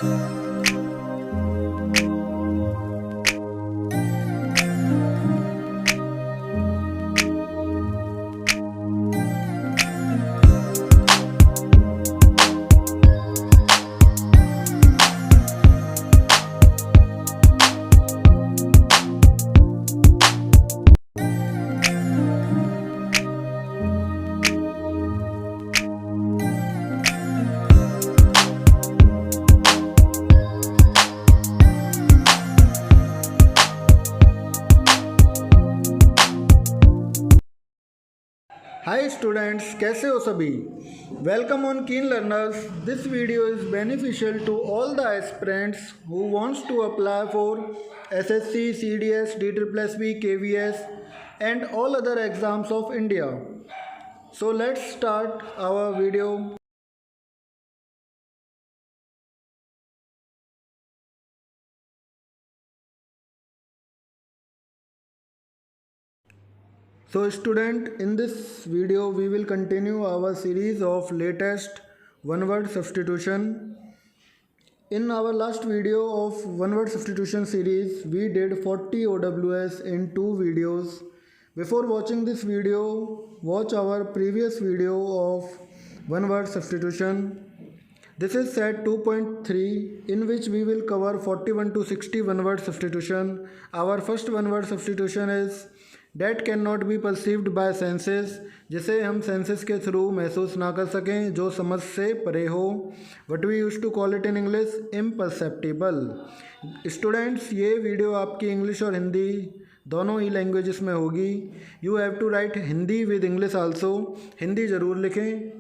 Hi students, कैसे हो सभी। Welcome on Keen Learners. This video is beneficial to all the aspirants who wants to apply for SSC, CDS, DSSB, KVS and all other exams of India. So let's start our video. So student, in this video we will continue our series of latest one word substitution. In our last video of one word substitution series, we did 40 OWS in 2 videos. Before watching this video, watch our previous video of one word substitution. This is set 2.3, in which we will cover 41 to 60 one word substitution. Our first one word substitution is that cannot be perceived by senses, जिसे हम senses के through महसूस ना कर सकें, जो समझ से परे हो. What we use to call it in English, imperceptible. Students, ये वीडियो आपकी इंग्लिश और हिंदी दोनों ही लैंग्वेजेस में होगी. You have to write Hindi with English also. Hindi ज़रूर लिखें.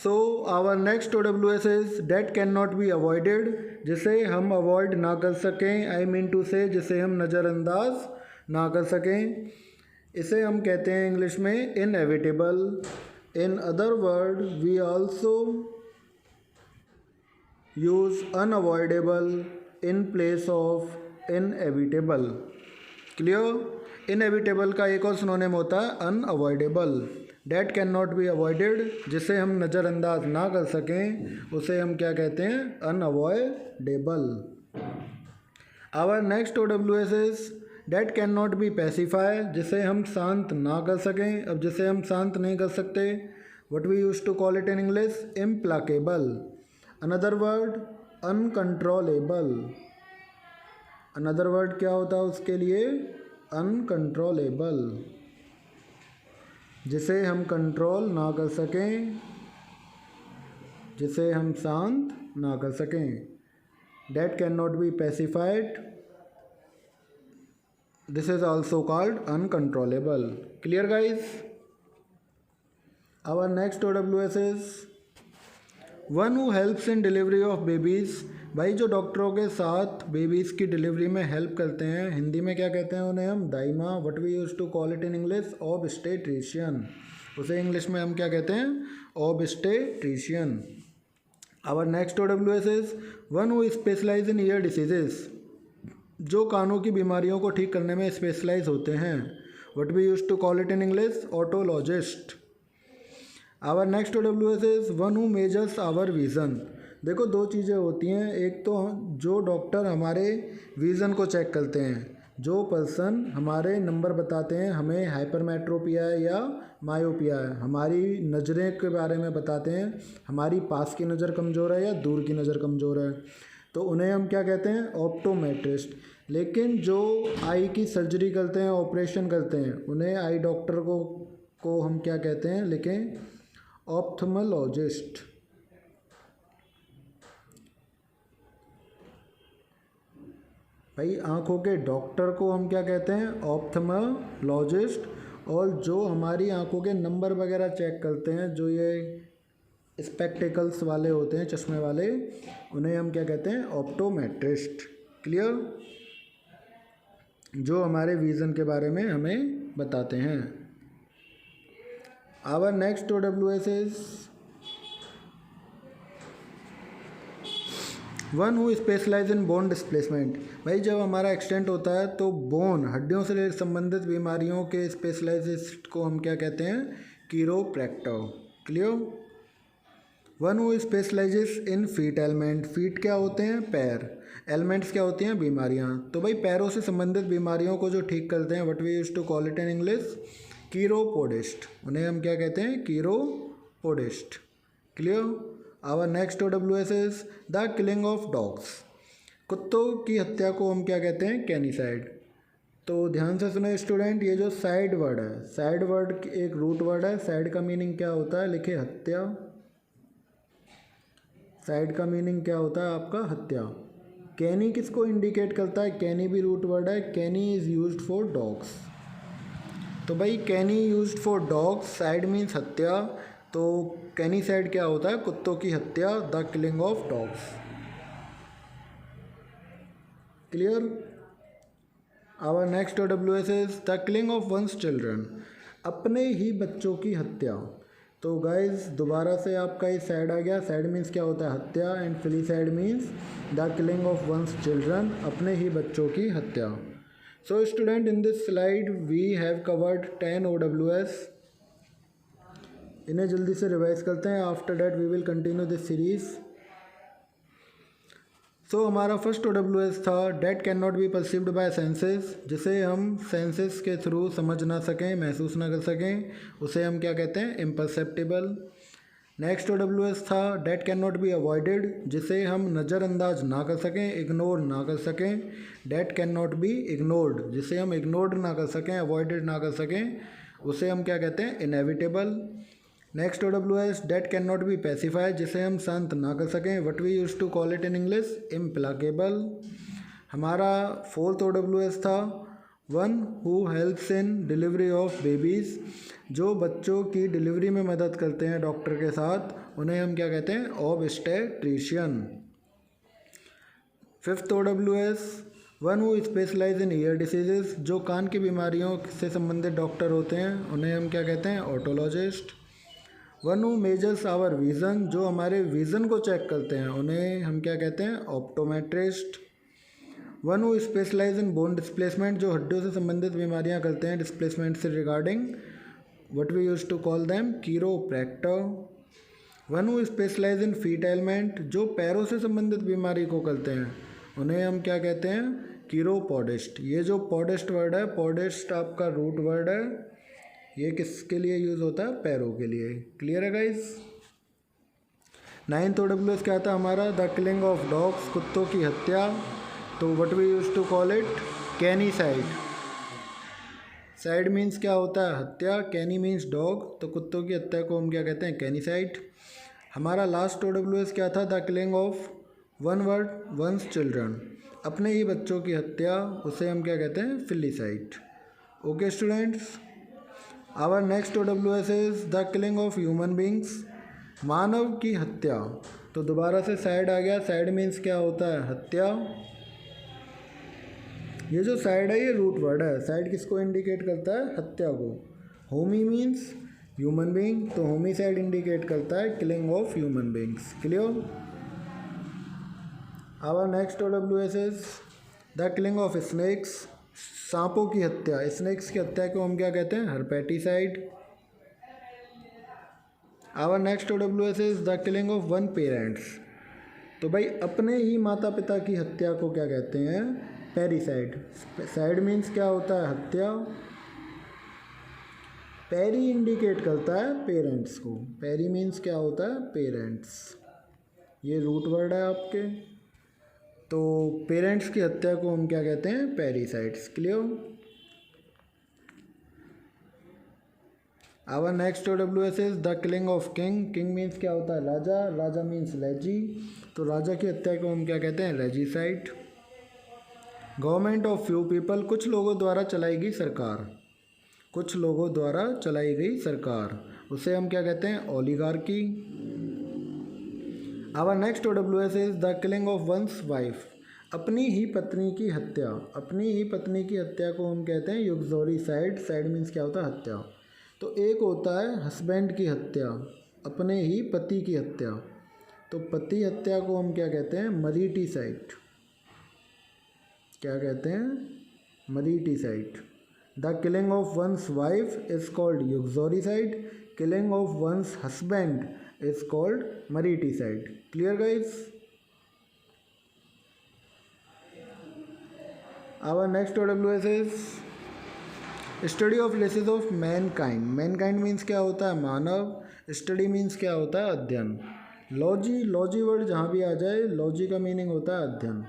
So our next OWS is that can not be avoided, जिसे हम अवॉइड ना कर सकें. आई मीन टू से जिसे हम नज़रअंदाज ना कर सकें. इसे हम कहते हैं इंग्लिश में inevitable. In other word we also use unavoidable in place of inevitable. Clear. Inevitable का एक और सिनोनिम होता है unavoidable. That can not be avoided, जिसे हम नज़रअंदाज ना कर सकें, उसे हम क्या कहते हैं, unavoidable. Our next OWS is that can not be pacify, जिसे हम शांत ना कर सकें. अब जिसे हम शांत नहीं कर सकते, what we use to call it in English, implacable. Another word uncontrollable. Another word क्या होता है उसके लिए, अनकंट्रोलेबल, जिसे हम कंट्रोल ना कर सकें, जिसे हम शांत ना कर सकें. Date can not be pacified. This is also called uncontrollable. Clear guys? Our next OWS is one who helps in delivery of babies. भाई जो डॉक्टरों के साथ बेबीज़ की डिलीवरी में हेल्प करते हैं, हिंदी में क्या कहते हैं उन्हें हम, दाइमा. What we use to call it in English, obstetrician. उसे इंग्लिश में हम क्या कहते हैं, obstetrician. Our next OWS is one who specialise in ear diseases, जो कानों की बीमारियों को ठीक करने में स्पेशलाइज होते हैं. What we use to call it in English, otologist. Our next OWS is one who measures our vision. देखो दो चीज़ें होती हैं. एक तो जो डॉक्टर हमारे विज़न को चेक करते हैं, जो पर्सन हमारे नंबर बताते हैं, हमें हाइपरमेट्रोपिया है या मायोपिया है, हमारी नज़रें के बारे में बताते हैं, हमारी पास की नज़र कमज़ोर है या दूर की नज़र कमज़ोर है, तो उन्हें हम क्या कहते हैं, ऑप्टोमेट्रिस्ट. लेकिन जो आई की सर्जरी करते हैं, ऑपरेशन करते हैं, उन्हें आई डॉक्टर को हम क्या कहते हैं, लिखें, ऑप्थमोलॉजिस्ट. भाई आँखों के डॉक्टर को हम क्या कहते हैं, ऑप्थमोलॉजिस्ट. और जो हमारी आँखों के नंबर वगैरह चेक करते हैं, जो ये स्पेक्टिकल्स वाले होते हैं, चश्मे वाले, उन्हें हम क्या कहते हैं, ऑप्टोमेट्रिस्ट. क्लियर. जो हमारे विज़न के बारे में हमें बताते हैं. Our next OWS is one who specialise in bone displacement. भाई जब हमारा एक्सीडेंट होता है तो बोन, हड्डियों से संबंधित बीमारियों के स्पेशलाइजिस्ट को हम क्या कहते हैं, chiropractor. Clear. One who specialises in feet ailment, feet क्या होते हैं, पैर, एलिमेंट्स क्या होती हैं, बीमारियाँ। तो भाई पैरों से संबंधित बीमारियों को जो ठीक करते हैं, what we used to call it in English, chiropodist, उन्हें हम क्या कहते हैं, chiropodist. Clear. Our next OWS is the killing of dogs, कुत्तों की हत्या को हम क्या कहते हैं, कैनिसाइड। तो ध्यान से सुने स्टूडेंट, ये जो साइड वर्ड है, साइड वर्ड एक रूट वर्ड है, साइड का मीनिंग क्या होता है, लिखे हत्या, साइड का मीनिंग क्या होता है आपका, हत्या। कैनी किसको इंडिकेट करता है, कैनी भी रूट वर्ड है, cani is used for dogs. तो भाई cani used for dogs, cide means हत्या, तो कैनी साइड क्या होता है, कुत्तों की हत्या, the killing of dogs. Clear. Our next OWS is the killing of once children, अपने ही बच्चों की हत्या। तो गाइज दोबारा से आपका ये साइड आ गया, साइड मीन्स क्या होता है, हत्या, and filicide means the killing of once children, अपने ही बच्चों की हत्या। So student, in this slide we have covered 10 OWS, इन्हें जल्दी से रिवाइज करते हैं, after that we will continue this series. So हमारा फर्स्ट OWS था that can not be perceived by senses, जिसे हम सेंसेस के थ्रू समझ ना सकें, महसूस ना कर सकें, उसे हम क्या कहते हैं, इम्परसेप्टिबल। नेक्स्ट OWS था that can not be avoided, जिसे हम नज़रअंदाज ना कर सकें, इग्नोर ना कर सकें, date can not be ignored, जिसे हम इग्नोर्ड ना कर सकें, अवॉइडेड ना कर सकें, उसे हम क्या कहते हैं, inevitable. Next OWS that can not be pacified, जिसे हम शांत ना कर सकें, what we used to call it in English, implacable. हमारा फोर्थ OWS था one who helps in delivery of babies, जो बच्चों की डिलीवरी में मदद करते हैं डॉक्टर के साथ, उन्हें हम क्या कहते हैं, obstetrician. Fifth OWS one who specialise in ear diseases, जो कान की बीमारियों से संबंधित डॉक्टर होते हैं, उन्हें हम क्या कहते हैं, otologist. One who measures our vision, जो हमारे विज़न को चेक करते हैं, उन्हें हम क्या कहते हैं, optometrist. One who specialise in bone displacement, जो हड्डियों से संबंधित बीमारियां करते हैं डिस्प्लेसमेंट से regarding, what we used to call them, chiropractor. One who specialise in feet ailment, जो पैरों से संबंधित बीमारी को करते हैं, उन्हें हम क्या कहते हैं, कीरोपोडिस्ट। ये जो पोडिस्ट वर्ड है, पोडिस्ट आपका रूट वर्ड है, ये किसके लिए यूज़ होता है, पैरों के लिए। क्लियर है गाइज। नाइन्थ OWS क्या था हमारा, द किलिंग ऑफ डॉग्स, कुत्तों की हत्या, तो what we used to call it, canicide. Cide means क्या होता है, हत्या, कैनी मीन्स डॉग, तो कुत्तों की हत्या को हम क्या कहते हैं, कैनीसाइड। हमारा लास्ट OWS क्या था, the killing of one word ones children, अपने ही बच्चों की हत्या, उसे हम क्या कहते हैं, filicide. Okay students, our next OWS is the killing of human beings, मानव की हत्या। तो दोबारा से साइड आ गया, साइड मीन्स क्या होता है, हत्या। ये जो साइड है ये रूट वर्ड है, साइड किसको इंडिकेट करता है, हत्या को। होमी मीन्स ह्यूमन बींग, तो होमी साइड इंडिकेट करता है killing of human beings. Clear. Our next OWS is the killing of snakes, सांपों की हत्या, स्नेक्स की हत्या को हम क्या कहते हैं, herpeticide. Our next OWS is the killing of one parents, तो भाई अपने ही माता पिता की हत्या को क्या कहते हैं, पेरिसाइड। साइड मीन्स क्या होता है, हत्या, पेरी इंडिकेट करता है पेरेंट्स को, पेरी मीन्स क्या होता है, पेरेंट्स, ये रूट वर्ड है आपके, तो पेरेंट्स की हत्या को हम क्या कहते हैं, parricides. Clear. Our next OWS is the killing of king, king means क्या होता है, राजा, राजा मीन्स लेजी, तो राजा की हत्या को हम क्या कहते हैं, regicide. Government of few people, कुछ लोगों द्वारा चलाई गई सरकार, कुछ लोगों द्वारा चलाई गई सरकार, उसे हम क्या कहते हैं, oligarchy. Our next OWS is the killing of one's wife, अपनी ही पत्नी की हत्या, अपनी ही पत्नी की हत्या को हम कहते हैं युक्सोरिसाइड, साइड मीन्स क्या होता है, हत्या। तो एक होता है हस्बैंड की हत्या, अपने ही पति की हत्या, तो पति हत्या को हम क्या कहते हैं, मरीटिसाइड, क्या कहते हैं, mariticide. The killing of one's wife is called uxoricide, killing of one's husband is called mariticide. Clear guys? Our next OWS is study of races of mankind. Mankind means क्या होता है? मानव. स्टडी मीन्स क्या होता है? अध्ययन. Logy word जहाँ भी आ जाए, लॉजी का मीनिंग होता है अध्ययन.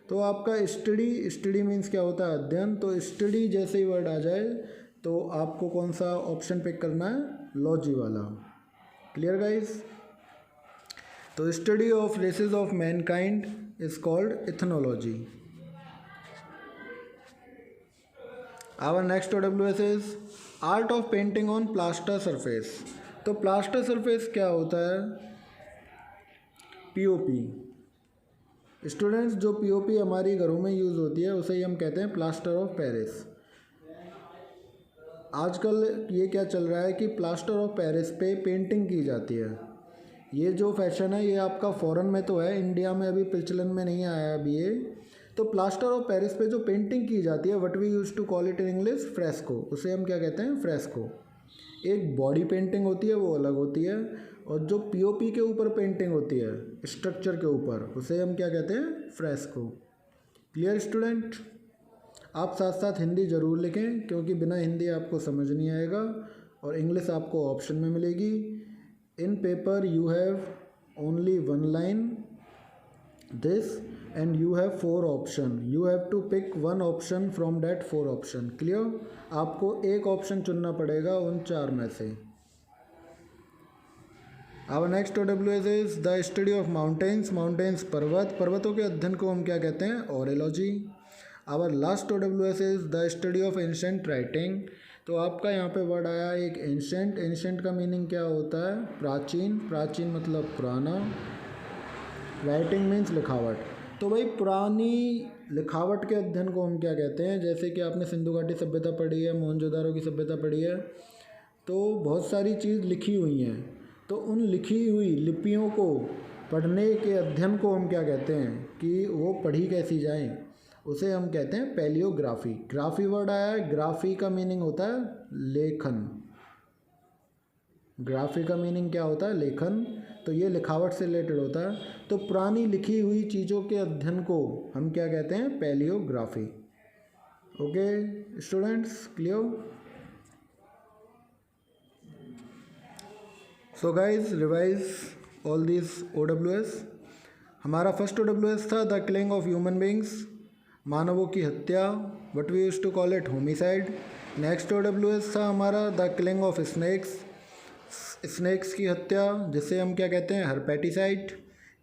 तो आपका स्टडी मीन्स क्या होता है? अध्ययन. तो स्टडी जैसे ही वर्ड आ जाए तो आपको कौन सा ऑप्शन पिक करना है? लॉजी वाला. Clear guys? तो study of races of mankind is called ethnology. Our next OWS is art of painting on plaster surface. तो प्लास्टर सरफेस क्या होता है? पीओपी. स्टूडेंट्स, जो पीओपी हमारी घरों में यूज़ होती है उसे ही हम कहते हैं प्लास्टर ऑफ पेरिस. आजकल ये क्या चल रहा है कि प्लास्टर ऑफ पेरिस पे पेंटिंग की जाती है. ये जो फैशन है ये आपका फॉरेन में तो है, इंडिया में अभी प्रचलन में नहीं आया अभी ये. तो प्लास्टर ऑफ पेरिस पे जो पेंटिंग की जाती है, what we use to call it in English, fresco. उसे हम क्या कहते हैं? फ्रेस्को. एक बॉडी पेंटिंग होती है वो अलग होती है, और जो पीओपी के ऊपर पेंटिंग होती है स्ट्रक्चर के ऊपर, उसे हम क्या कहते हैं? फ्रेस्को. Clear student? आप साथ साथ हिंदी ज़रूर लिखें, क्योंकि बिना हिंदी आपको समझ नहीं आएगा, और इंग्लिश आपको ऑप्शन में मिलेगी. इन paper you have only one line this and you have 4 option. You have to pick one option from that 4 option. Clear? आपको एक ऑप्शन चुनना पड़ेगा उन 4 में से. Our next OWS is the study of mountains. Mountains पर्वत. पर्वतों के अध्ययन को हम क्या कहते हैं? ओरेलॉजी. Our last OWS is the study of ancient writing. तो आपका यहाँ पे वर्ड आया एक एंशेंट. एंशेंट का मीनिंग क्या होता है? प्राचीन. प्राचीन मतलब पुराना. राइटिंग मीन्स लिखावट. तो भाई पुरानी लिखावट के अध्ययन को हम क्या कहते हैं? जैसे कि आपने सिंधु घाटी सभ्यता पढ़ी है, मोहनजोदारो की सभ्यता पढ़ी है, तो बहुत सारी चीज़ लिखी हुई हैं. तो उन लिखी हुई लिपियों को पढ़ने के अध्ययन को हम क्या कहते हैं? कि वो पढ़ी कैसी जाएं, उसे हम कहते हैं पैलियोग्राफी. ग्राफी वर्ड आया है. ग्राफी का मीनिंग होता है लेखन. ग्राफी का मीनिंग क्या होता है? लेखन. तो ये लिखावट से रिलेटेड होता है. तो पुरानी लिखी हुई चीज़ों के अध्ययन को हम क्या कहते हैं? Palaeography. Okay students, clear? So guys, revise all this OWS. हमारा फर्स्ट OWS था the killing of human beings, मानवों की हत्या, what we used to call it homicide. Next OWS था हमारा the killing of snakes, snakes की हत्या, जिसे हम क्या कहते हैं? Herpeticide.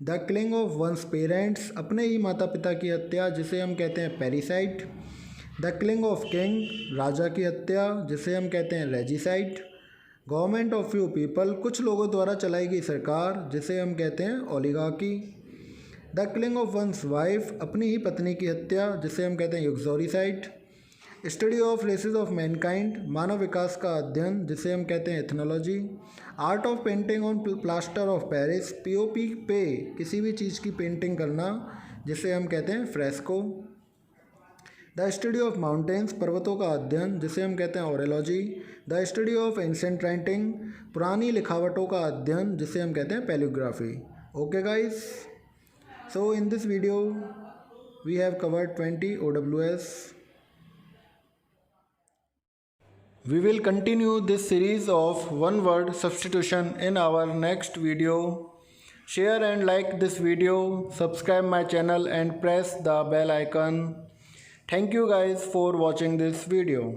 The killing of one's parents, अपने ही माता पिता की हत्या, जिसे हम कहते हैं parricide. The killing of king, राजा की हत्या, जिसे हम कहते हैं regicide. Government of few people, कुछ लोगों द्वारा चलाई गई सरकार, जिसे हम कहते हैं oligarchy. The killing of one's wife, अपनी ही पत्नी की हत्या, जिसे हम कहते हैं uxoricide. Study of races of mankind, मानव विकास का अध्ययन, जिसे हम कहते हैं ethnology. Art of painting on plaster of Paris, POP पे किसी भी चीज़ की पेंटिंग करना, जिसे हम कहते हैं fresco. The study of mountains, पर्वतों का अध्ययन, जिसे हम कहते हैं orology. The study of ancient writing, पुरानी लिखावटों का अध्ययन, जिसे हम कहते हैं palaeography. Okay guys, so in this video we have covered 20 OWS. We will continue this series of one word substitution in our next video. Share and like this video, subscribe my channel and press the bell icon. Thank you guys for watching this video.